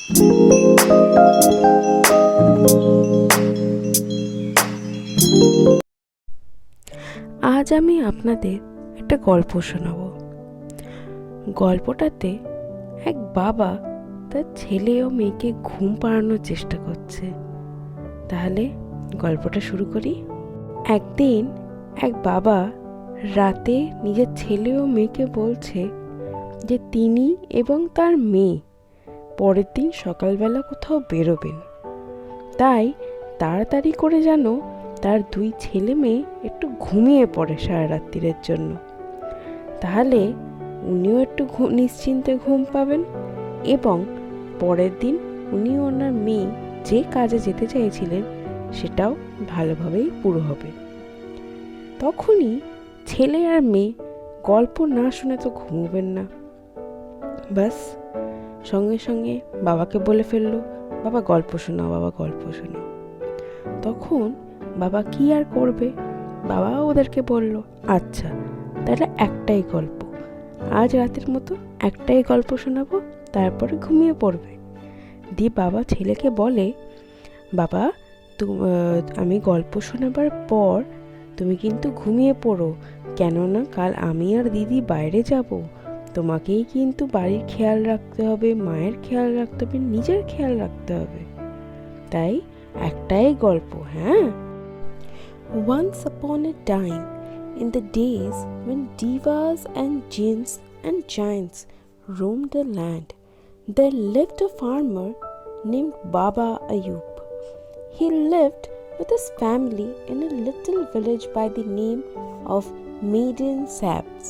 আজ আমি আপনাদের একটা গল্প শোনাবো। গল্পটাতে এক বাবা তার ছেলে ও মেয়েকে ঘুম পাড়ানোর চেষ্টা করছে। তাহলে গল্পটা শুরু করি। একদিন এক বাবা রাতে নিজের ছেলে ও মেয়েকে বলছে যে তিনি এবং তার মেয়ে পরের দিন সকালবেলা কোথাও বেরোবেন, তাই তাড়াতাড়ি করে যেন তার দুই ছেলে মেয়ে একটু ঘুমিয়ে পড়ে সারা রাত্রির জন্য। তাহলে উনিও একটু নিশ্চিন্তে ঘুম পাবেন এবং পরের দিন উনি ওনার মেয়ে যে কাজে যেতে চাইছিলেন সেটাও ভালোভাবেই পুরো হবে। তখনই ছেলে আর মেয়ে গল্প না শুনে তো ঘুমোবেন না। বাস সঙ্গে সঙ্গে বাবাকে বলে ফেললো, বাবা গল্প শোনাও, বাবা গল্প শোনাও। তখন বাবা কি আর করবে, বাবা ওদেরকে বলল, আচ্ছা তাহলে একটাই গল্প, আজ রাতের মতো একটাই গল্প শোনাবো, তারপরে ঘুমিয়ে পড়বে। দিয়ে বাবা ছেলেকে বলে, বাবা আমি গল্প শোনাবার পর তুমি কিন্তু ঘুমিয়ে পড়ো, কেননা কাল আমি আর দিদি বাইরে যাব, তোমাকেই কিন্তু বাড়ির খেয়াল রাখতে হবে, মায়ের খেয়াল রাখতে হবে, নিজের খেয়াল রাখতে হবে, তাই একটাই গল্প, হ্যাঁ? Once upon a time, in the days when divas and jinns and giants roamed the land, there lived a farmer named Baba Ayub. He lived with his family in a little village by the name of Maiden Sabs.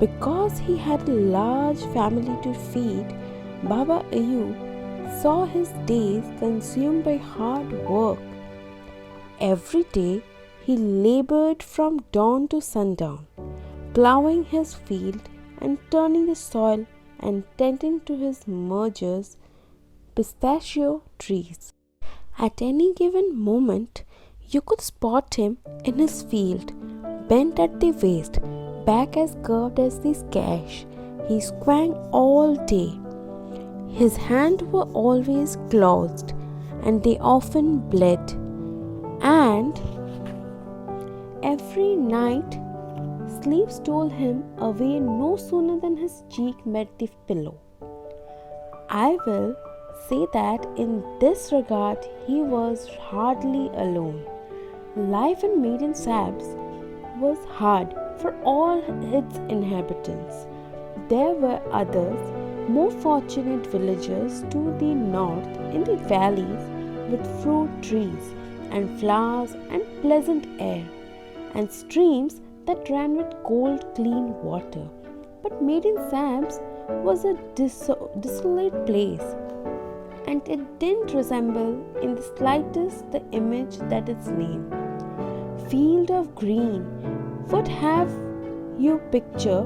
Because he had a large family to feed, Baba Ayub saw his days consumed by hard work. Every day he labored from dawn to sundown, plowing his field and turning the soil and tending to his mergers, pistachio trees. At any given moment, you could spot him in his field, bent at the waist, back as curved as the scash. He swung all day. His hands were always closed, and they often bled. And every night, sleep stole him away no sooner than his cheek met the pillow. I will say that in this regard he was hardly alone. Life in Maiden Sabs was hard for all its inhabitants. There were others, more fortunate villagers to the north in the valleys with fruit trees and flowers and pleasant air, and streams that ran with cold, clean water. But Maiden Sabs was a desolate place, and it didn't resemble in the slightest the image that its name, field of green, would have you picture.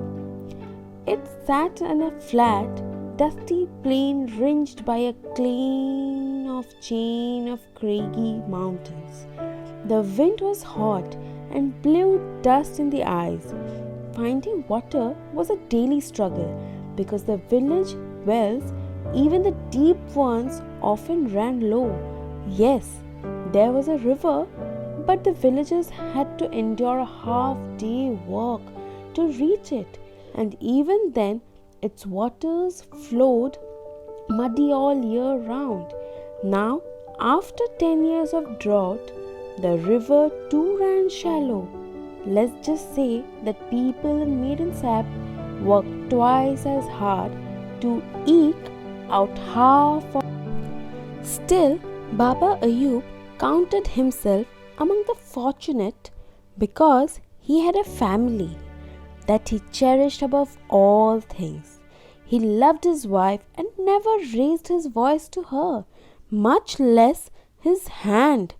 It sat on a flat, dusty plain ringed by a chain of craggy mountains. The wind was hot and blew dust in the eyes. Finding water was a daily struggle because the village wells, even the deep ones, often ran low. Yes, there was a river, but the villagers had to endure a half-day walk to reach it, and even then its waters flowed muddy all year round. Now, after 10 years of drought, the river too ran shallow. Let's just say that people in Maiden Sab worked twice as hard to eke out half of. Still, Baba Ayub counted himself among the fortunate because he had a family that he cherished above all things. He loved his wife and never raised his voice to her, much less his hand.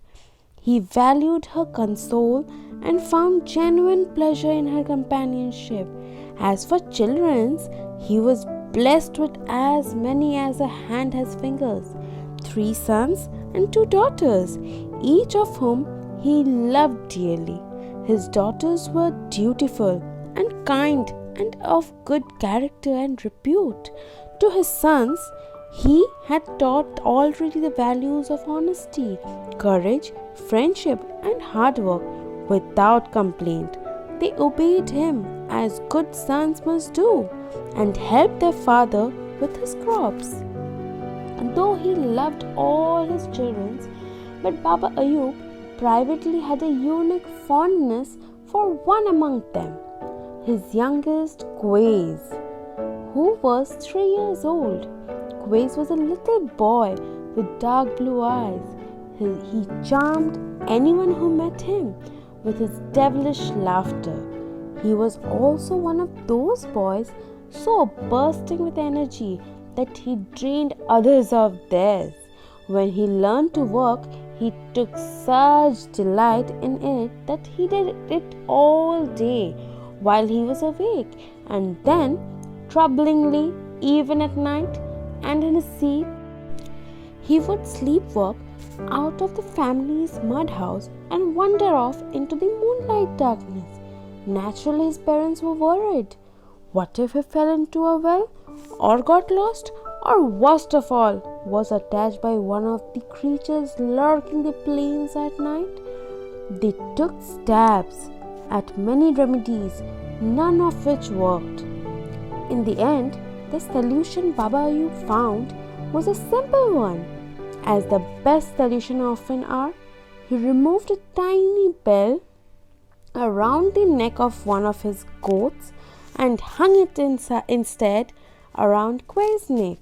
He valued her console and found genuine pleasure in her companionship. As for children, he was blessed with as many as a hand has fingers, 3 sons and 2 daughters, each of whom he loved dearly. His daughters were dutiful and kind and of good character and repute. To his sons, He had taught already the values of honesty, courage, friendship, and hard work without complaint. They obeyed him as good sons must do and helped their father with his crops. Though he loved all his children, but Baba Ayub privately had a unique fondness for one among them, his youngest Quays, who was 3 years old. Quays was a little boy with dark blue eyes. He charmed anyone who met him with his devilish laughter. He was also one of those boys so bursting with energy that he drained others of theirs. When he learned to work, he took such delight in it that he did it all day while he was awake, and then, troublingly, even at night and in his sleep, he would sleepwalk out of the family's mud house and wander off into the moonlight darkness. Naturally, his parents were worried. What if he fell into a well, or got lost, or worst of all, was attacked by one of the creatures lurking the plains at night? They took stabs at many remedies, none of which worked. In the end, the solution Baba Ayub found was a simple one. As the best solution often are, he removed a tiny bell around the neck of one of his goats and hung it instead around Quay's neck.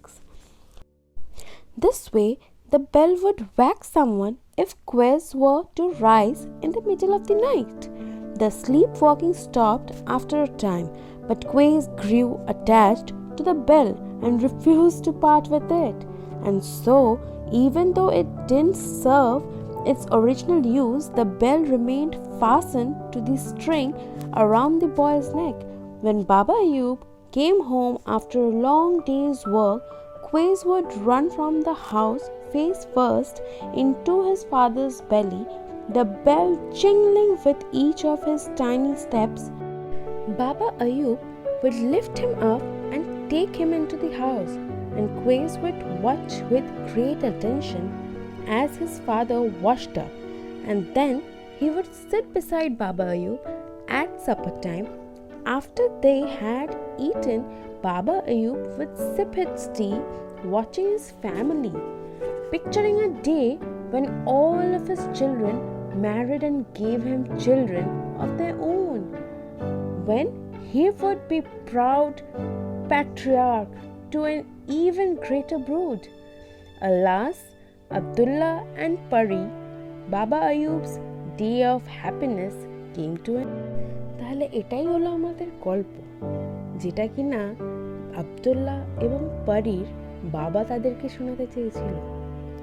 This way, the bell would wake someone if Quays were to rise in the middle of the night. The sleepwalking stopped after a time, but Quays grew attached to the bell and refused to part with it. And so, even though it didn't serve its original use, the bell remained fastened to the string around the boy's neck. When Baba Ayub came home after a long day's work, Quays would run from the house face first into his father's belly, the bell jingling with each of his tiny steps. Baba Ayub would lift him up and take him into the house, and Quays would watch with great attention as his father washed up, and then he would sit beside Baba Ayub at supper time. After they had eaten, Baba Ayub would sip his tea, watching his family, picturing a day when all of his children married and gave him children of their own, when he would be proud patriarch to an even greater brood. Alas, Abdullah and Pari, Baba Ayub's day of happiness came to an end. তাহলে এটাই হলো আমাদের গল্প, যেটা কিনা আব্দুল্লাহ এবং পরীর বাবা তাদেরকে শোনাতে চেয়েছিল।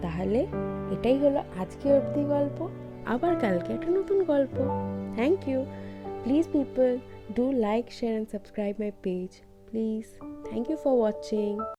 তাহলে এটাই হলো আজকে অবধি গল্প, আবার কালকে একটা নতুন গল্প। Thank you. Please people, do like, share and subscribe my page. Please. Thank you for watching.